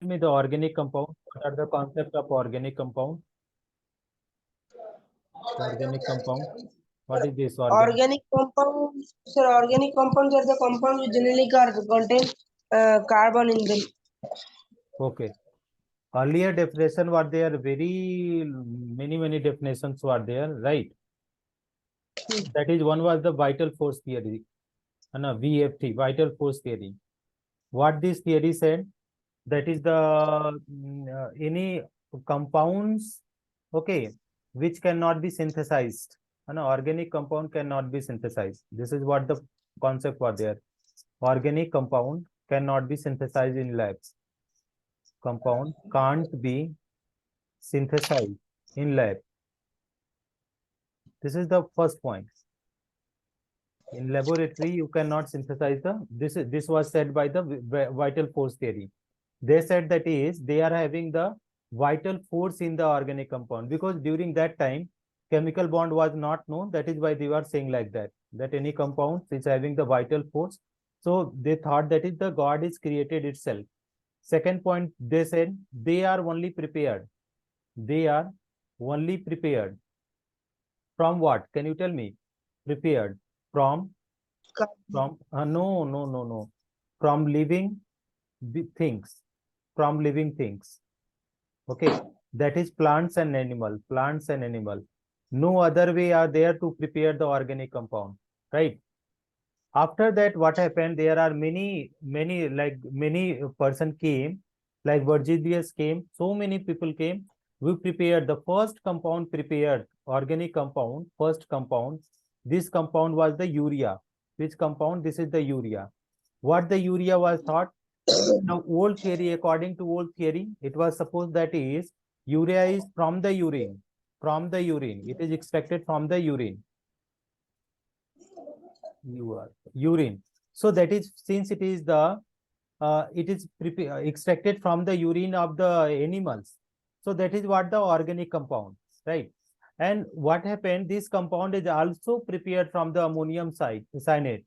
me the organic compound. What are the concept of organic compound? Organic compound. What is this organic? Organic compounds, sir, organic compounds are the compounds which generally contain carbon in them. Okay. Earlier definition were there, very many definitions were there, right? That is, one was the vital force theory, and a VFT, vital force theory. What this theory said, that is the any compounds, okay, which cannot be synthesized. An organic compound cannot be synthesized. This is what the concept was there. Organic compound cannot be synthesized in labs. Compound can't be synthesized in lab. This is the first point. In laboratory, you cannot synthesize the. This was said by the vital force theory. They said that is they are having the vital force in the organic compound, because during that time chemical bond was not known. That is why they were saying like that, that any compound is having the vital force. So they thought that is the God is created itself. Second point, they said they are only prepared. They are only prepared from what? Can you tell me? Prepared from no, from living things. From living things. Okay, that is plants and animal. Plants and animal. No other way are there to prepare the organic compound, right? After that, what happened? There are many person came, like Virgilius came. So many people came. We prepared the first compound, prepared organic compound. First compound. This compound was the urea. Which compound? This is the urea. What the urea was thought? Now, old theory, according to old theory, it was supposed that is urea is from the urine. From the urine. It is extracted from the urine. Urine. So that is, since it is the extracted from the urine of the animals. So that is what the organic compound, right? And what happened? This compound is also prepared from the ammonium cyanide,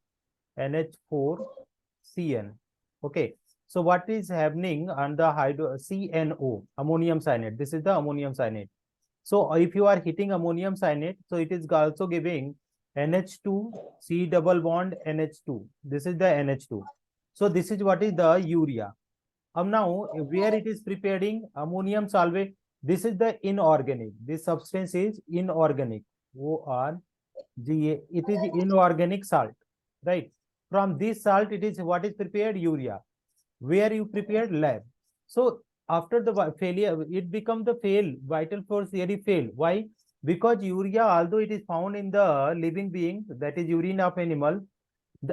NH4CN. Okay. So what is happening on the CNO, ammonium cyanide? This is the ammonium cyanide. So if you are hitting ammonium cyanide, so it is also giving NH2, C double bond NH2. This is the NH2. So this is what is the urea. Now, where it is preparing ammonium solvate, this is the inorganic. This substance is inorganic. ORGA. It is inorganic salt, right? From this salt, it is what is prepared? Urea. Where you prepared? Lab. So after the failure, it become the fail. Vital force theory fail. Why? Because urea, although it is found in the living being, that is urine of animal,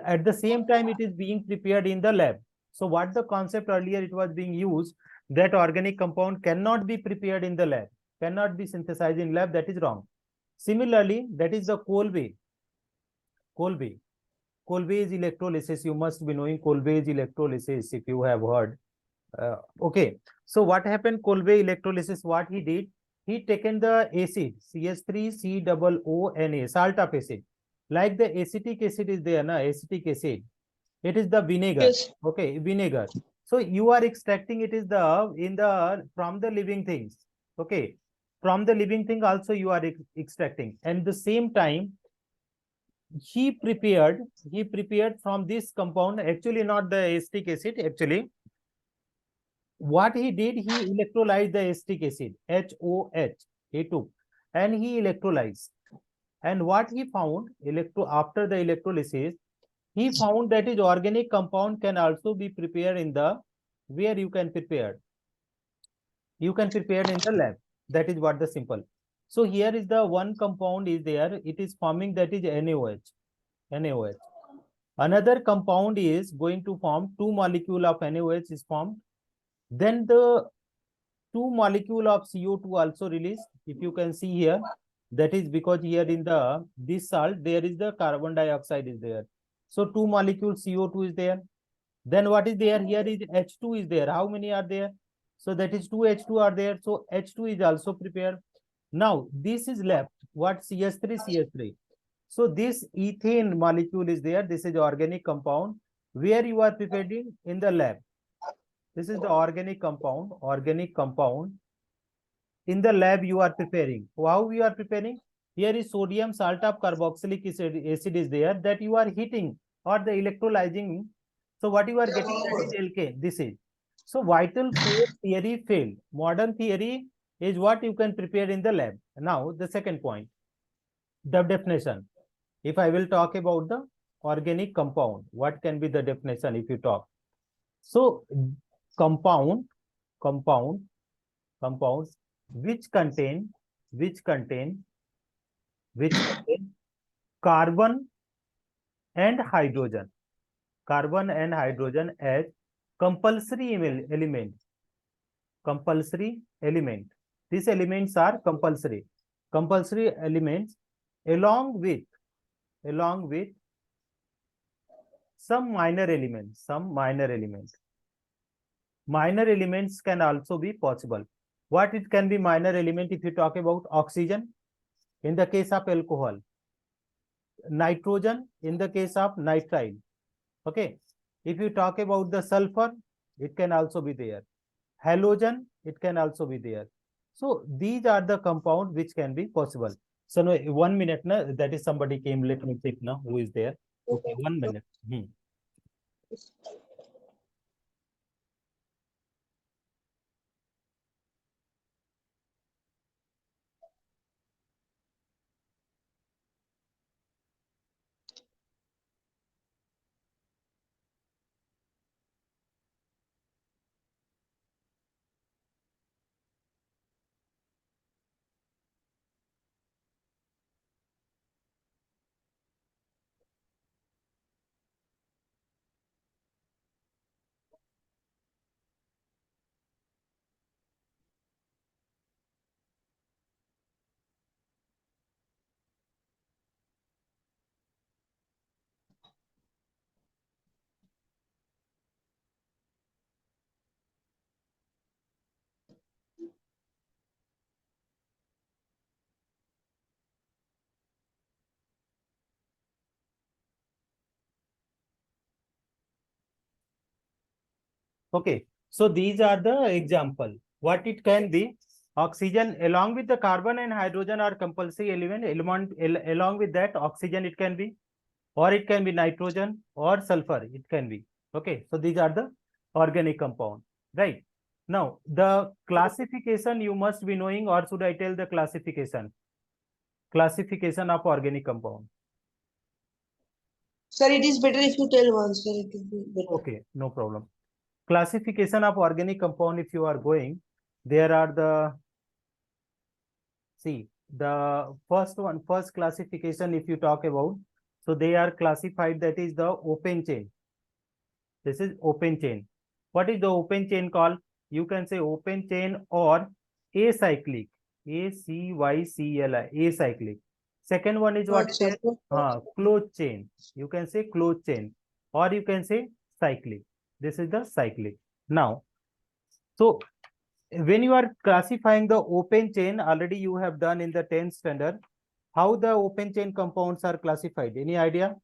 at the same time it is being prepared in the lab. So what the concept earlier it was being used, that organic compound cannot be prepared in the lab, cannot be synthesized in lab, that is wrong. Similarly, that is the Kolbe. Kolbe's electrolysis, you must be knowing Kolbe's electrolysis if you have heard. Okay, so what happened? Kolbe electrolysis, what he did, he taken the acid CH3COONA, salt of acid, like the acetic acid is there, na, acetic acid, it is the vinegar. Yes. Okay, vinegar. So you are extracting it is the from the living things. Okay, from the living thing also you are extracting, and the same time he prepared from this compound, actually not the acetic acid. Actually, what he did, he electrolyzed the acetic acid HOH, he took, and he electrolyzed. And what he found, after the electrolysis, he found that his organic compound can also be prepared in the, where you can prepare? You can prepare in the lab. That is what the simple. So here is the one compound is there. It is forming, that is NaOH. NaOH. Another compound is going to form, two molecule of NaOH is formed. Then the two molecule of CO2 also released. If you can see here, that is because here in the this salt there is the carbon dioxide is there. So two molecules CO2 is there. Then what is there? Here is H2 is there. How many are there? So that is two H2 are there. So H2 is also prepared. Now this is left. What? CH3, CH3. So this ethane molecule is there. This is organic compound where you are preparing in the lab. This is the organic compound. Organic compound. In the lab, you are preparing. How you are preparing? Here is sodium salt of carboxylic acid is there that you are heating or the electrolyzing. So what you are getting, that is alkane. This is. So vital force theory failed. Modern theory is what you can prepare in the lab. Now the second point, the definition. If I will talk about the organic compound, what can be the definition if you talk? So compound, compounds which contain, which contain, which contain carbon and hydrogen, carbon and hydrogen as compulsory element, compulsory element. These elements are compulsory, compulsory elements along with, along with some minor elements, some minor elements. Minor elements can also be possible. What it can be minor element if you talk about oxygen in the case of alcohol, nitrogen in the case of nitride. Okay. If you talk about the sulfur, it can also be there. Halogen, it can also be there. So these are the compounds which can be possible. So no, 1 minute, na, that is somebody came, let me check now who is there. Okay, 1 minute. Okay, so these are the example. What it can be, oxygen along with the carbon and hydrogen are compulsory element along with that oxygen it can be, or it can be nitrogen or sulfur it can be. Okay, so these are the organic compound, right? Now the classification you must be knowing, or should I tell the classification? Classification of organic compound. Sir, it is better if you tell once, sir. It will be better. Okay, no problem. Classification of organic compound, if you are going, there are the, see, the first one, first classification if you talk about, so they are classified, that is the open chain. This is open chain. What is the open chain called? You can say open chain or acyclic, acyclic. Second one is what is Sir. there? Closed chain. You can say closed chain, or you can say cyclic. This is the cyclic. Now, so when you are classifying the open chain, already you have done in the 10th standard, how the open chain compounds are classified. Any idea?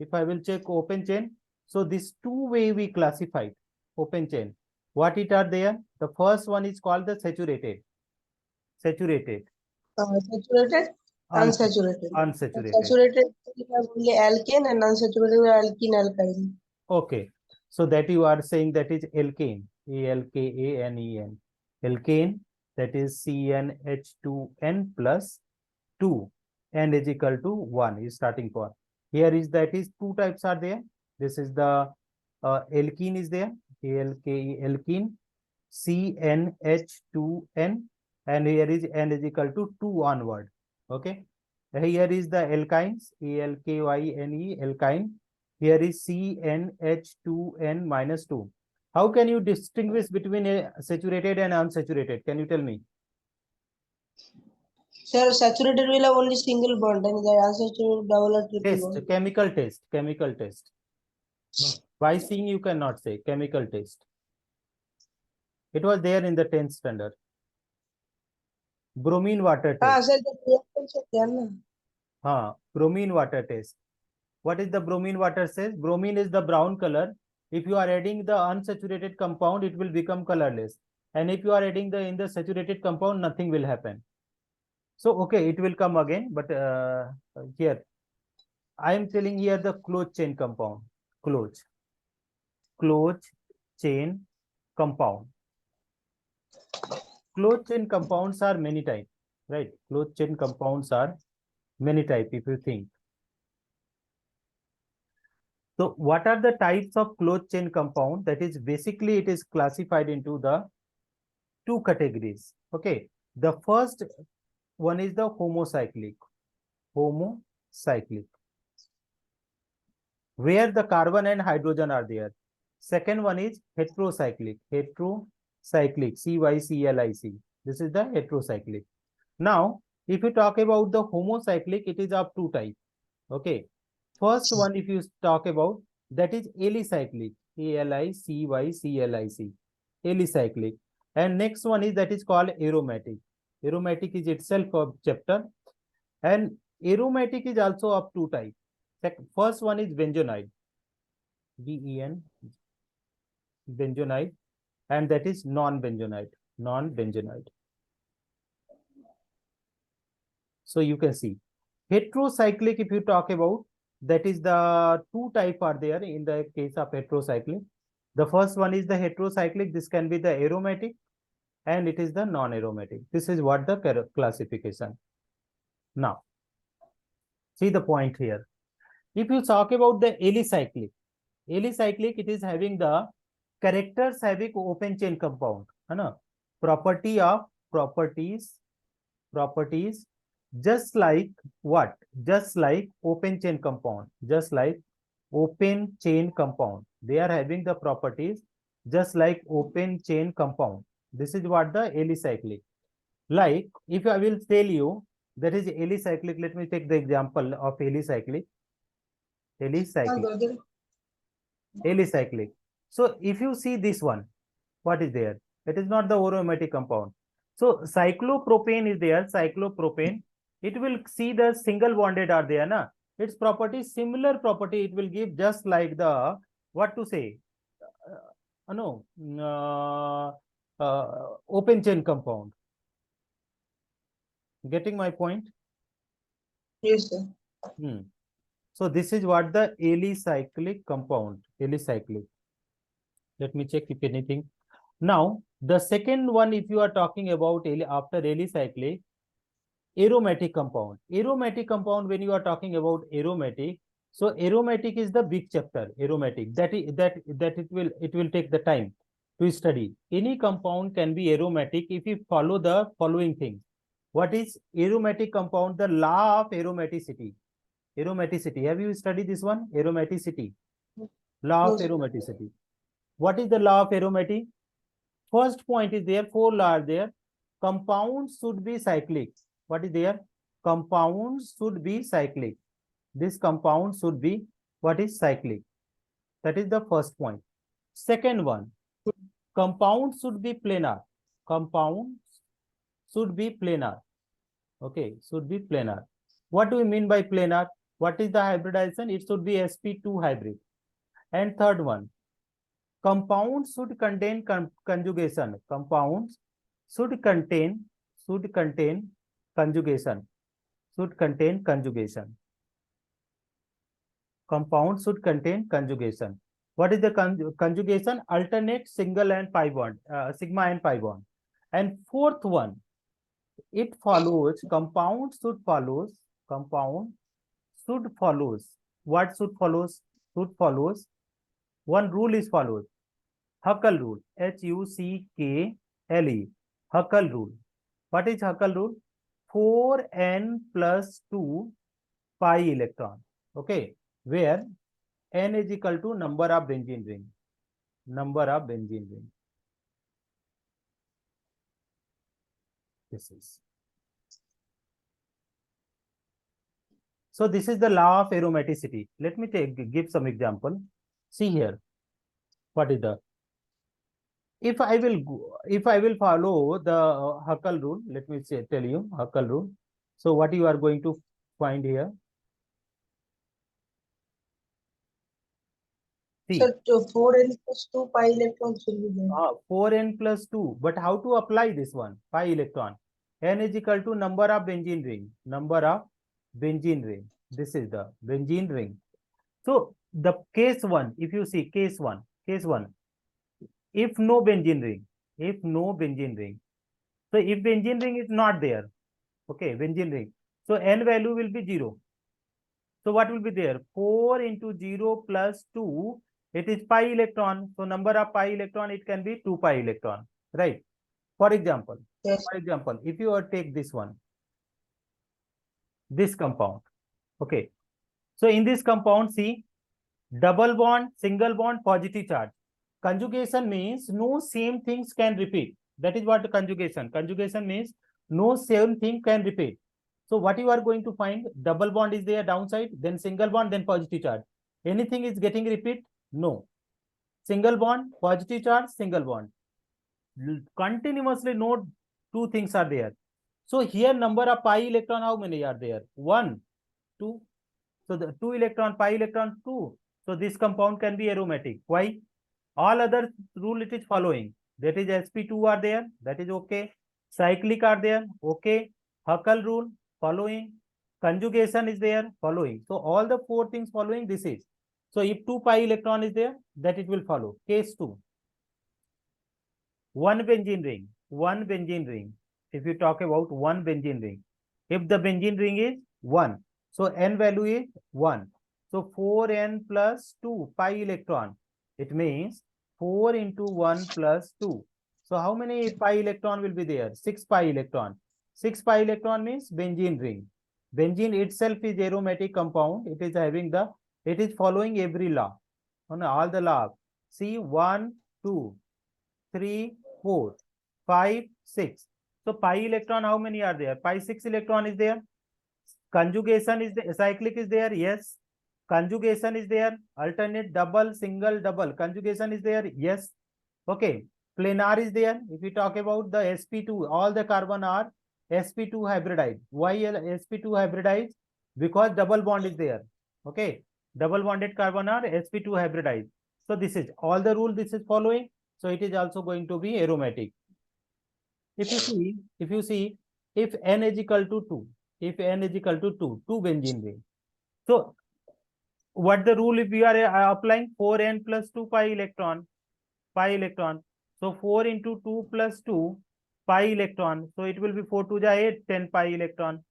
If I will check open chain, so this two way we classified open chain. What it are there? The first one is called the saturated. Saturated. Saturated, unsaturated. Unsaturated. Saturated, we have only alkane, and unsaturated we have alkene, alkyne. Okay. So that you are saying that is alkane. Alkane. Alkane, that is CnH2n plus 2. N is equal to 1 is starting point. Here is, that is two types are there. This is the alkene is there. ALKE alkene. CnH2n. And here is N is equal to 2 onward. Okay. Here is the alkynes. ALKYNE alkyne. Here is CnH2n minus 2. How can you distinguish between a saturated and unsaturated? Can you tell me? Sir, saturated will have only single bond, and the unsaturated double or triple Test, bond. chemical test, chemical test. By seeing you cannot say, chemical test. It was there in the 10th standard. Bromine water test. Sir, the reactants are there, na? Bromine water test. What is the bromine water says? Bromine is the brown color If you are adding the unsaturated compound, it will become colorless. And if you are adding the in the saturated compound, nothing will happen. So, okay, it will come again, but here, I am telling here the closed chain compound, closed, closed chain compound. Closed chain compounds are many types, right? Closed chain compounds are many types if you think. So what are the types of closed chain compound? That is basically it is classified into the two categories. Okay. The first one is the homocyclic. Homocyclic. Where the carbon and hydrogen are there. Second one is heterocyclic. Heterocyclic. CYCLIC. This is the heterocyclic. Now, if you talk about the homocyclic, it is of two types. Okay. First one, if you talk about, that is alicyclic. ALICYCLIC. Alicyclic. And next one is that is called aromatic. Aromatic is itself a chapter. And aromatic is also of two types. First one is bentonite. BEN. Bentonite. And that is non-bentonite. Non-bentonite. So you can see. Heterocyclic, if you talk about, that is the two type are there in the case of heterocyclic. The first one is the heterocyclic. This can be the aromatic and it is the non-aromatic. This is what the classification. Now, see the point here. If you talk about the alicyclic, it is having the characters having open chain compound. Property of properties just like what? Just like open chain compound. Just like open chain compound. They are having the properties just like open chain compound. This is what the alicyclic. Like if I will tell you that is alicyclic, let me take the example of alicyclic. Alicyclic. So if you see this one, what is there? It is not the aromatic compound. So cyclopropane is there, cyclopropane. It will see the single bonded are there, na? Its property, similar property, it will give just like the, what to say? No, open chain compound. Getting my point? Yes, sir. So this is what the alicyclic compound, alicyclic. Let me check if anything. Now, the second one, if you are talking about after alicyclic, aromatic compound. Aromatic compound, when you are talking about aromatic, so aromatic is the big chapter. Aromatic that it will take the time to study. Any compound can be aromatic if you follow the following things. What is aromatic compound? The law of aromaticity. Aromaticity. Have you studied this one? Aromaticity. Law of aromaticity. What is the law of aromatic? First point is there, four laws there. Compounds should be cyclic. What is there? Compounds should be cyclic. This compound should be what is cyclic. That is the first point. Second one, compounds should be planar. Compounds should be planar. Okay, should be planar. What do we mean by planar? What is the hybridization? It should be sp2 hybrid. And third one, compounds should contain conjugation. Compounds should contain conjugation. Should contain conjugation. Compound should contain conjugation. What is the conjugation? Alternate single and pi bond, sigma and pi bond. And fourth one, it follows compound should follows. Compound should follows. What should follows? Should follows. One rule is followed. Huckel rule. Huckle. Huckel rule. What is Huckel rule? 4n plus 2 pi electron. Okay. Where n is equal to number of benzene ring. Number of benzene ring. This is. So this is the law of aromaticity. Let me give some example. See here. What is the? If I will follow the Huckel rule, let me tell you Huckel rule. So what you are going to find here? See, Sir, 4n plus 2 pi electrons will be there. 4n plus 2. But how to apply this one? Pi electron. N is equal to number of benzene ring. Number of benzene ring. This is the benzene ring. So the case 1, if you see case 1, if no benzene ring, if no benzene ring. So if benzene ring is not there, okay, benzene ring. So N value will be 0. So what will be there? 4 into 0 plus 2, it is pi electron. So number of pi electron, it can be 2 pi electron, right? For example, Yes. if you take this one, this compound, okay. So in this compound, see, double bond, single bond, positive charge. Conjugation means no same things can repeat. That is what conjugation. Conjugation means no same thing can repeat. So what you are going to find, double bond is there downside, then single bond, then positive charge. Anything is getting repeat? No. Single bond, positive charge, single bond. Continuously no two things are there. So here number of pi electron, how many are there? 1, 2. So the 2 electron, pi electron, 2. So this compound can be aromatic. Why? All other rule it is following. That is sp2 are there. That is okay. Cyclic are there. Okay. Huckel rule following. Conjugation is there following. So all the 4 things following this is. So if 2 pi electron is there, that it will follow. Case 2. One benzene ring. One benzene ring. If you talk about one benzene ring. If the benzene ring is 1. So N value is 1. So 4N plus 2 pi electron. It means 4 into 1 plus 2. So how many pi electron will be there? 6 pi electron. 6 pi electron means benzene ring. Benzene itself is aromatic compound. It is following every law. On all the law. See 1, 2, 3, 4, 5, 6. So pi electron, how many are there? Pi 6 electron is there. Conjugation is there. Cyclic is there. Yes. Conjugation is there. Alternate, double, single, double. Conjugation is there. Yes. Okay. Planar is there. If we talk about the sp2, all the carbon are sp2 hybridized. Why sp2 hybridized? Because double bond is there. Okay. Double bonded carbon are sp2 hybridized. So this is all the rule this is following. So it is also going to be aromatic. If you see, if N is equal to 2, if N is equal to 2, 2 benzene ring. So what the rule if we are applying 4N plus 2 pi electron, So 4 into 2 plus 2 pi electron. So it will be 4 to the 8, 10 pi electron.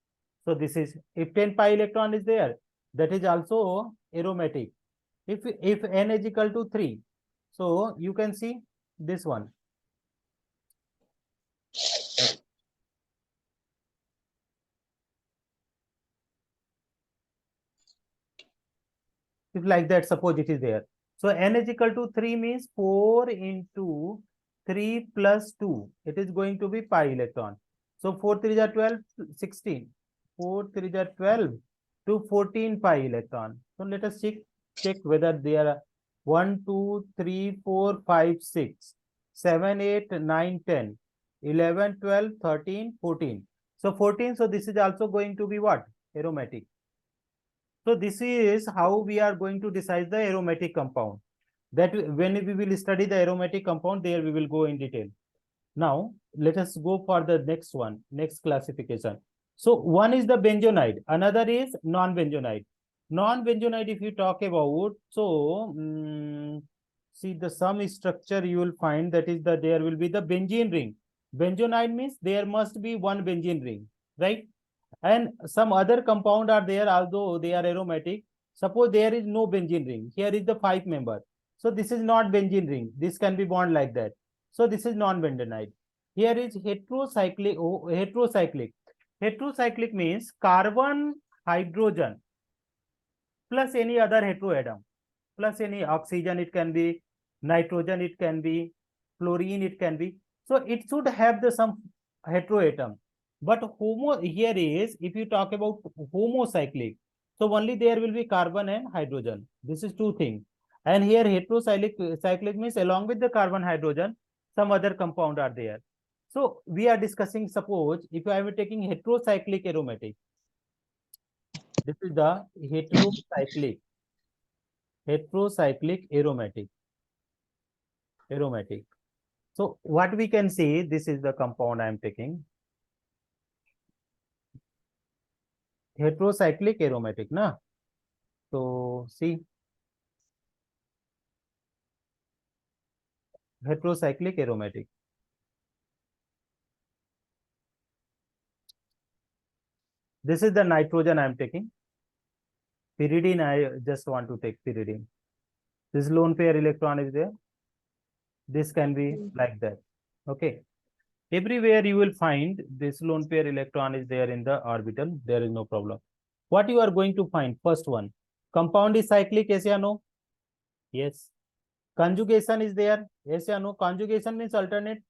So this is, if 10 pi electron is there, that is also aromatic. If N is equal to 3, so you can see this one. If like that, suppose it is there. So N is equal to 3 means 4 into 3 plus 2. It is going to be pi electron. So 4 3 are 12, 16. 4 3 are 12 to 14 pi electron. So let us check whether there are 1, 2, 3, 4, 5, 6, 7, 8, 9, 10, 11, 12, 13, 14. So 14. So this is also going to be what? Aromatic. So this is how we are going to decide the aromatic compound. That when we will study the aromatic compound, there we will go in detail. Now, let us go for the next one, next classification. So one is the bentonite, another is non-bentonite. Non-bentonite, if you talk about, so see the some structure you will find that is that there will be the benzene ring. Bentonite means there must be one benzene ring, right? And some other compound are there, although they are aromatic. Suppose there is no benzene ring. Here is the 5 member. So this is not benzene ring. This can be bond like that. So this is non-bentonite. Here is heterocyclic. Heterocyclic. Heterocyclic means carbon, hydrogen plus any other heteroatom plus any oxygen. It can be nitrogen. It can be fluorine. It can be. So it should have the some heteroatom. But homo here is, if you talk about homocyclic, so only there will be carbon and hydrogen. This is two things. And here heterocyclic means along with the carbon hydrogen, some other compound are there. So we are discussing, suppose if I am taking heterocyclic aromatic, this is the heterocyclic. Heterocyclic aromatic. Aromatic. So what we can say, this is the compound I am taking. Heterocyclic aromatic, na? So see, heterocyclic aromatic. This is the nitrogen I am taking. Pyridine, I just want to take pyridine. This lone pair electron is there. This can be like that. Okay. Everywhere you will find this lone pair electron is there in the orbital. There is no problem. What you are going to find? First one. Compound is cyclic, yes or no? Yes. Conjugation is there. Yes or no? Conjugation means alternate.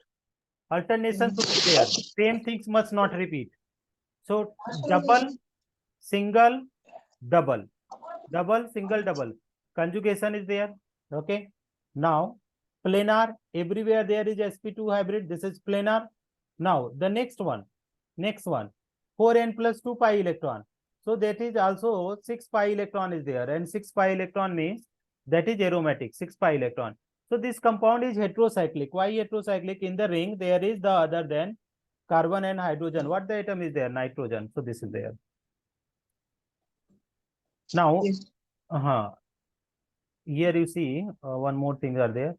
Alternation should be there. Same things must not repeat. So double, single, double. Double, single, double. Conjugation is there. Okay. Now, planar. Everywhere there is sp2 hybrid. This is planar. Now, the next one. Next one. 4n plus 2 pi electron. So that is also 6 pi electron is there. And 6 pi electron means that is aromatic. 6 pi electron. So this compound is heterocyclic. Why heterocyclic? In the ring, there is the other than carbon and hydrogen. What the atom is there? Nitrogen. So this is there. Now, Yes. Here you see one more thing are there.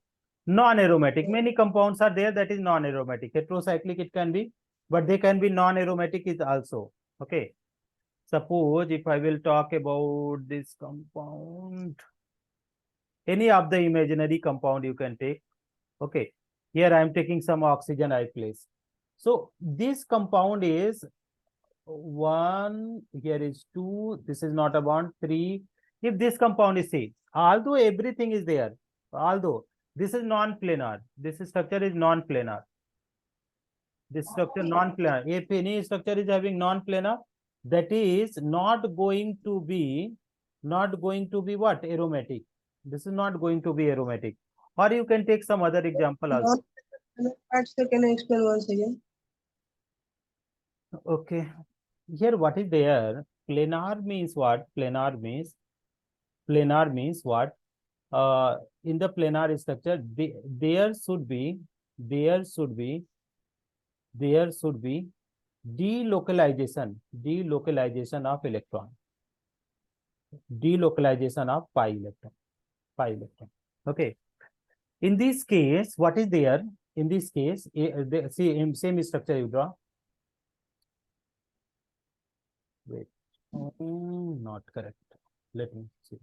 Non-aromatic. Many compounds are there that is non-aromatic. Heterocyclic it can be, but they can be non-aromatic is also. Okay. Suppose if I will talk about this compound, any of the imaginary compound you can take. Okay. Here I am taking some oxygen I place. So this compound is 1, here is 2, this is not a bond, 3. If this compound is C, although everything is there, although this is non-planar, this structure is non-planar. This structure non-planar. If any structure is having non-planar, that is not going to be what? Aromatic. This is not going to be aromatic. Or you can take some other example also. Can I explain once again? Okay. Here what is there? Planar means what? Planar means what? In the planar structure, there should be delocalization of electron, delocalization of pi electron. Okay. In this case, what is there? In this case, see, same structure you draw. Wait, not correct. Let me see.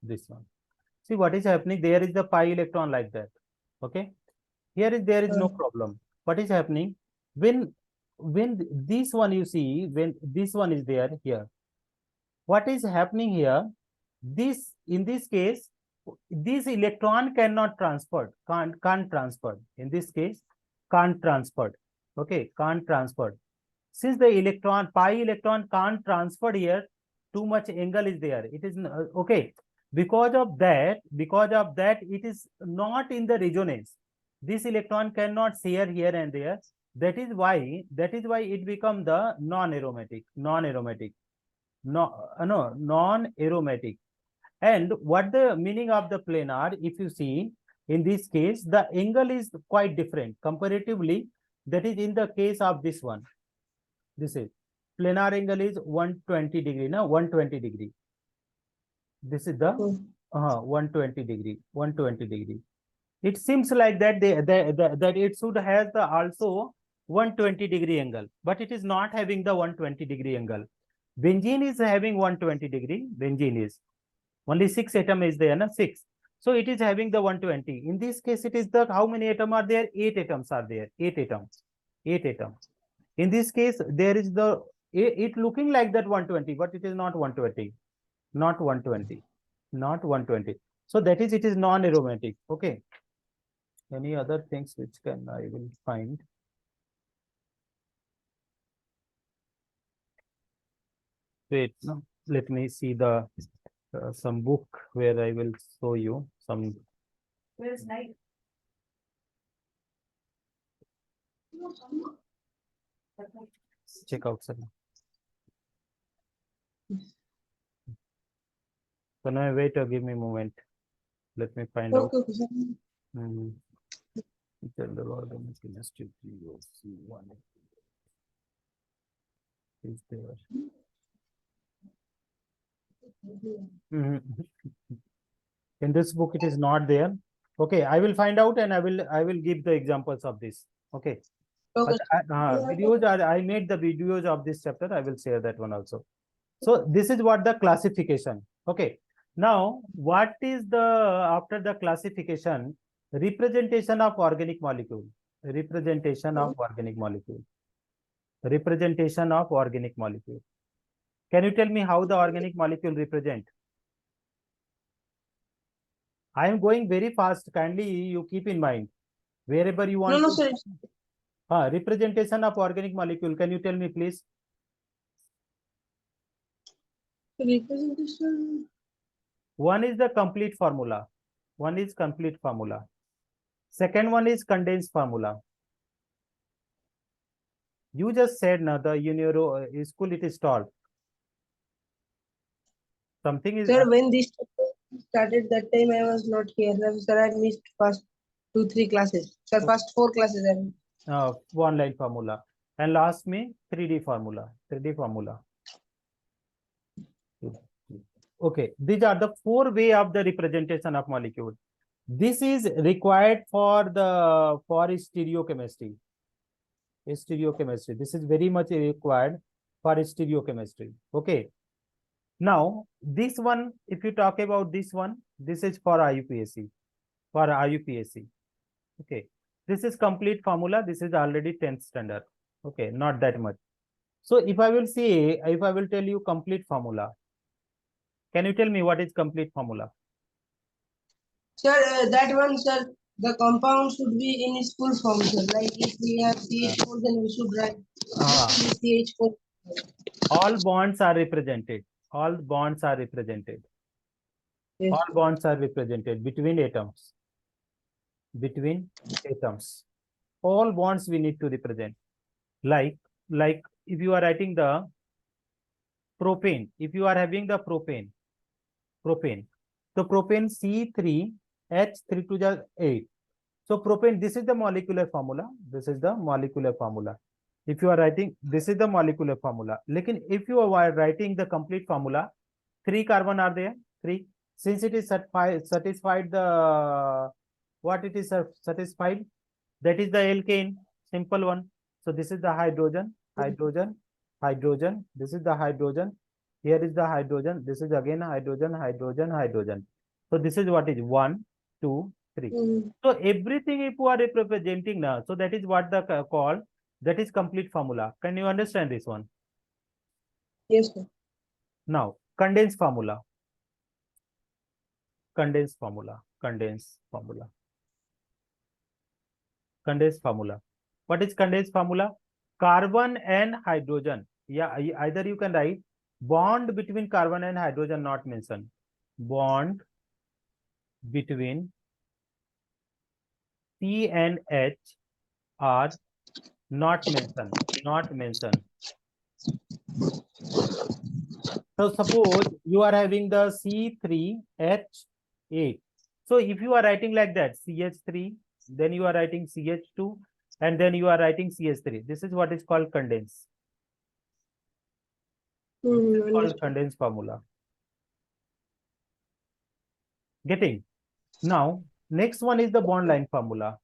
This one. See what is happening. There is the pi electron like that. Okay. There is no problem. What is happening when this one you see, when this one is there here, what is happening here? This in this case, this electron cannot transfer, can't transfer. In this case, can't transfer. Okay, can't transfer. Since the pi electron can't transfer here, too much angle is there. It is okay. Because of that, it is not in the resonance. This electron cannot share here and there. That is why it become the non-aromatic. And what the meaning of the planar? If you see, in this case, the angle is quite different comparatively. That is in the case of this one. This is planar angle is 120 degree. Now 120 degree. This is the 120 degree. 120 degree. It seems like that that it should have the also 120 degree angle, but it is not having the 120 degree angle. Benzene is having 120 degree. Benzene is only 6 atom is there, na 6. So it is having the 120. In this case, it is the how many atom are there? 8 atoms are there. 8 atoms. 8 atoms. In this case, there is the it looking like that 120, but it is not 120. Not 120. Not 120. So that is it is non-aromatic. Okay. Any other things which can I will find? Wait, no. Let me see the some book where I will show you some. Where is night? Check out, sir. So now wait or give me a moment. Let me find out. Okay, sir. Mhm. General organic chemistry, GOC1 is there. Mhm. In this book, it is not there. Okay, I will find out and I will give the examples of this. Okay. Okay, Videos are, I made the videos of this chapter. I will share that one also. So this is what the classification. Okay. Now, what is the, after the classification, representation of organic molecule? Representation of organic molecule. Representation of organic molecule. Can you tell me how the organic molecule represent? I am going very fast. Kindly you keep in mind. Wherever you no, want no, to. sir. Representation of organic molecule. Can you tell me, please? Representation. One is the complete formula. One is complete formula. Second one is condensed formula. You just said now the in your school it is taught. Something is Sir, when this started, that time I was not here. Sir, I missed first 2-3 classes. Sir, first 4 classes. one line formula. And last me 3D formula. 3D formula. Okay, these are the 4 way of the representation of molecule. This is required for the stereochemistry. Stereochemistry. This is very much required for stereochemistry. Okay. Now, this one, if you talk about this one, this is for IUPAC. For IUPAC. Okay. This is complete formula. This is already 10th standard. Okay, not that much. So if I will say, if I will tell you complete formula, can you tell me what is complete formula? Sir, that one, sir, the compound should be in its full form, sir. Like if we have CH4, then we should write CH4. All bonds are represented. All bonds are represented. Yes. All bonds are represented between atoms. Between atoms. All bonds we need to represent. Like if you are writing the propane, if you are having the propane, so propane C3H3 to the 8. So propane, this is the molecular formula. This is the molecular formula. If you are writing, this is the molecular formula. Lekin if you are writing the complete formula, 3 carbon are there, 3. Since it is satisfied the, what it is satisfied, that is the alkane, simple one. So this is the hydrogen, hydrogen, hydrogen. This is the hydrogen. Here is the hydrogen. This is again hydrogen, hydrogen, hydrogen. So this is what is 1, 2, 3. So everything if you are representing now, so that is what the called, that is complete formula. Can you understand this one? Yes, sir. Now, condensed formula. Condensed formula. Condensed formula. Condensed formula. What is condensed formula? Carbon and hydrogen. Yeah, either you can write bond between carbon and hydrogen not mentioned. Bond between C and H are not mentioned. Not mentioned. So suppose you are having the C3H8. So if you are writing like that, CH3, then you are writing CH2, and then you are writing CH3. This is what is called condense. This is called condense formula. Getting? Now, next one is the bond line formula.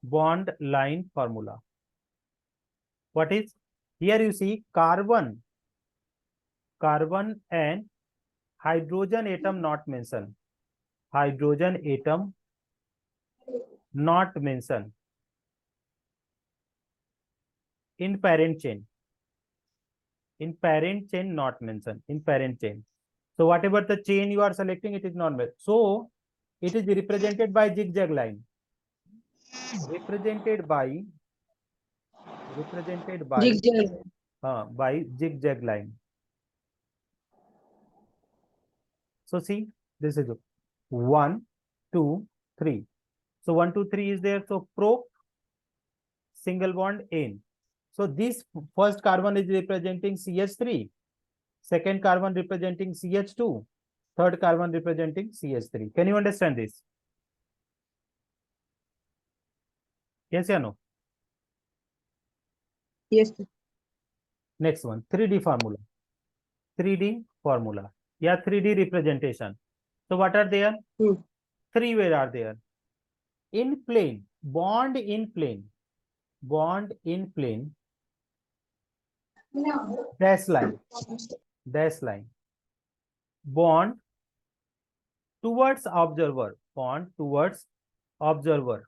Bond line formula. What is? Here you see carbon and hydrogen atom not mentioned. Hydrogen atom not mentioned in parent chain. In parent chain not mentioned. In parent chain. So whatever the chain you are selecting, it is not mentioned. So it is represented by zigzag line. Represented by zigzag line. So see, this is 1, 2, 3. So 1, 2, 3 is there. So pro single bond N. So this first carbon is representing CH3, second carbon representing CH2, third carbon representing CH3. Can you understand this? Yes or no? Yes, sir. Next one, 3D formula. 3D formula. Yeah, 3D representation. So what are there? Hmm. Three ways are there. In plane, bond in plane, dash line, bond towards observer, bonds towards observer,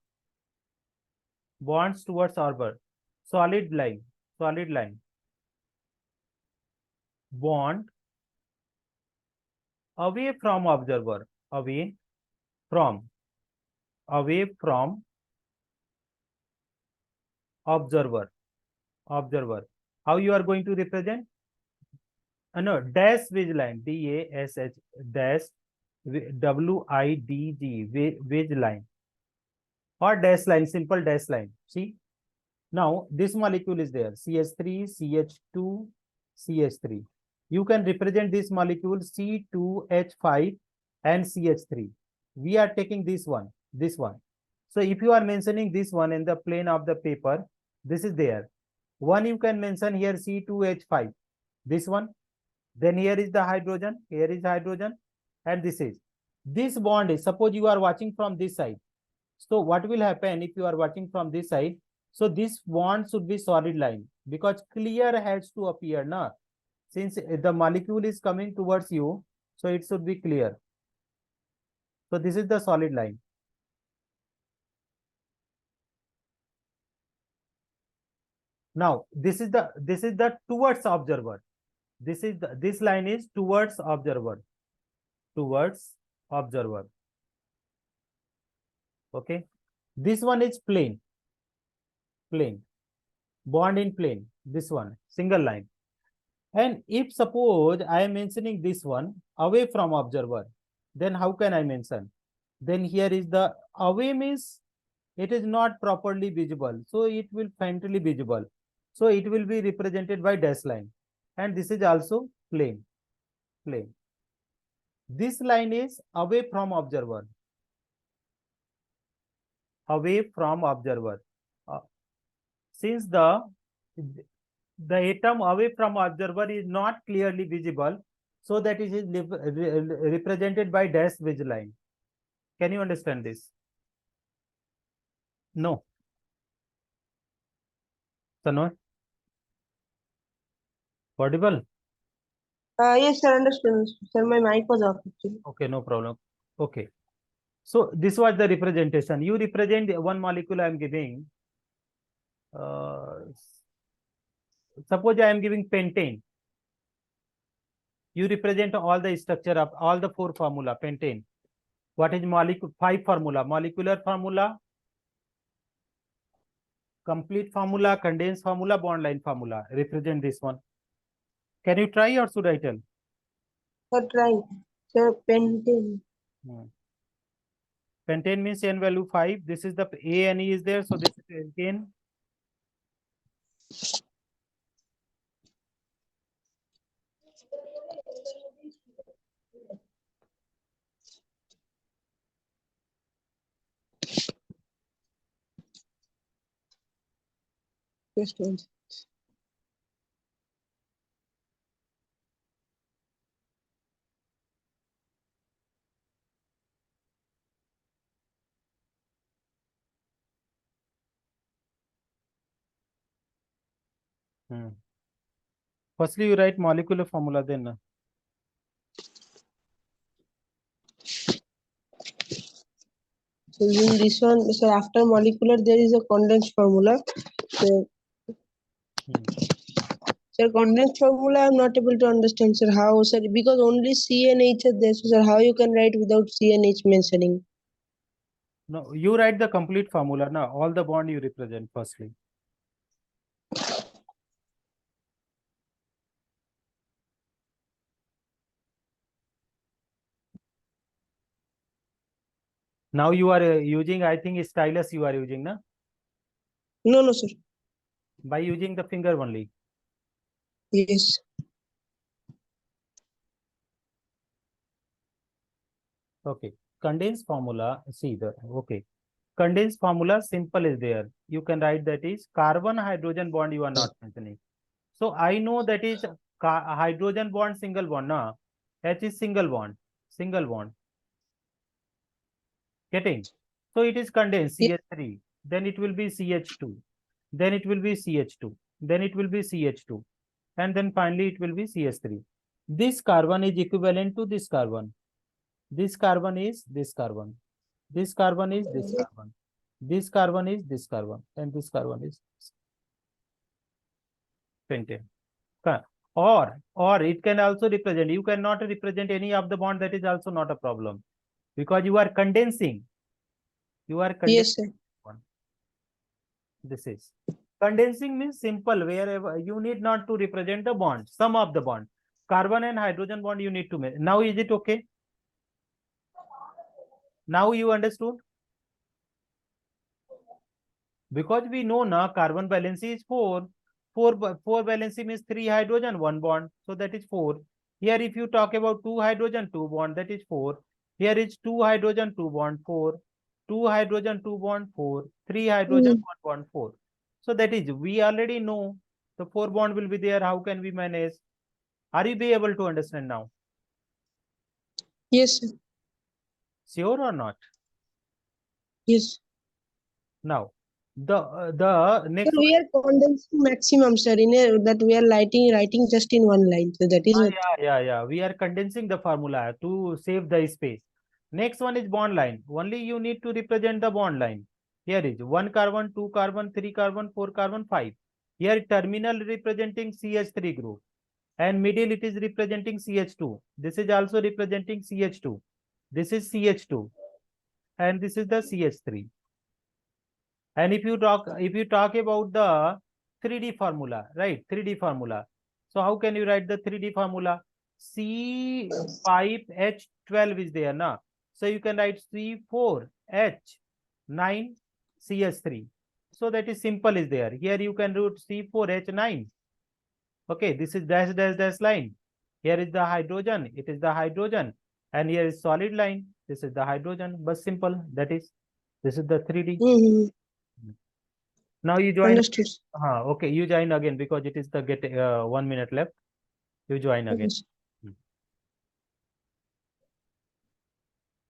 solid line, bond away from observer, from, away from observer. How you are going to represent? No, dash wedge line, DASH, dash WIDG, wedge line, or dash line, simple dash line. See, now this molecule is there, CH3, CH2, CH3. You can represent this molecule C2H5 and CH3. We are taking this one. So if you are mentioning this one in the plane of the paper, this is there. One you can mention here C2H5, this one. Then here is the hydrogen, and this bond is, suppose you are watching from this side. So what will happen if you are watching from this side? So this bond should be solid line, because clear has to appear now. Since the molecule is coming towards you, so it should be clear. So this is the solid line. Now this is the towards observer. This line is towards observer. Okay. This one is plane. Bond in plane. This one, single line. And if suppose I am mentioning this one away from observer, then how can I mention? Then here is the away means it is not properly visible. So it will faintly visible. So it will be represented by dash line. And this is also plane. This line is away from observer. Since the atom away from observer is not clearly visible, so that it is represented by dash wedge line. Can you understand this? No. Tanoj? Audible? Yes, sir, understand. Sir, my mic was off actually. Okay, no problem. Okay. So this was the representation. You represent one molecule I am giving. Suppose I am giving pentane. You represent all the structure of all the four formula, pentane. What is molecule? 5 formula. Molecular formula, complete formula, condensed formula, bond line formula. Represent this one. Can you try or should I tell? Sir, try. Sir, pentane. Pentane means N value 5. This is the A and E is there. So this is pentane. Just one. Firstly, you write molecular formula then. So in this one, sir, after molecular, there is a condensed formula. So, sir, condensed formula, I'm not able to understand, sir. How, sir? Because only C and H are there. So, sir, how you can write without C and H mentioning? No, you write the complete formula. Now, all the bond you represent firstly. Now you are using, I think, stylus you are using, na? No, sir. by using the finger only. Yes. Okay. Condensed formula, see the, okay. Condensed formula simple is there. You can write that is carbon hydrogen bond you are not mentioning. So I know that is hydrogen bond single bond. No, H is single bond. Single bond. Getting? So it is condensed Yes. CH3. Then it will be CH2. Then it will be CH2. Then it will be CH2. And then finally it will be CH3. This carbon is equivalent to this carbon. This carbon is this carbon. This carbon is this carbon. This carbon is this carbon. And this carbon is pentane. Or it can also represent. You cannot represent any of the bond. That is also not a problem. Because you are condensing. You are Yes, condensing. sir. This is. Condensing means simple, wherever you need not to represent the bond, sum of the bond. Carbon and hydrogen bond you need to make. Now is it okay? Now you understood? Because we know now carbon valency is 4. 4 valency means 3 hydrogen, 1 bond. So that is 4. Here if you talk about 2 hydrogen, 2 bond, that is 4. Here is 2 hydrogen, 2 bond, 4. 2 hydrogen, 2 bond, 4. 3 hydrogen, 1 bond, 4. So that is, we already know the 4 bond will be there. How can we manage? Are you be able to understand now? Yes, sir. Sure or not? Yes. Now, the Sir, next one. we are condensing maximum, sir, in a, that we are writing just in one line. So that is what. Yeah. We are condensing the formula to save the space. Next one is bond line. Only you need to represent the bond line. Here is 1 carbon, 2 carbon, 3 carbon, 4 carbon, 5. Here terminal representing CH3 group. And middle it is representing CH2. This is also representing CH2. This is CH2. And this is the CH3. And if you talk about the 3D formula, right? 3D formula. So how can you write the 3D formula? C5H12 is there now. So you can write C4H9CH3. So that is simple is there. Here you can write C4H9. Okay, this is dash dash dash line. Here is the hydrogen. It is the hydrogen. And here is solid line. This is the hydrogen. But simple. That is, this is the 3D. Now you join. Understood. Okay, you join again because it is the 1 minute left. You join again. Yes.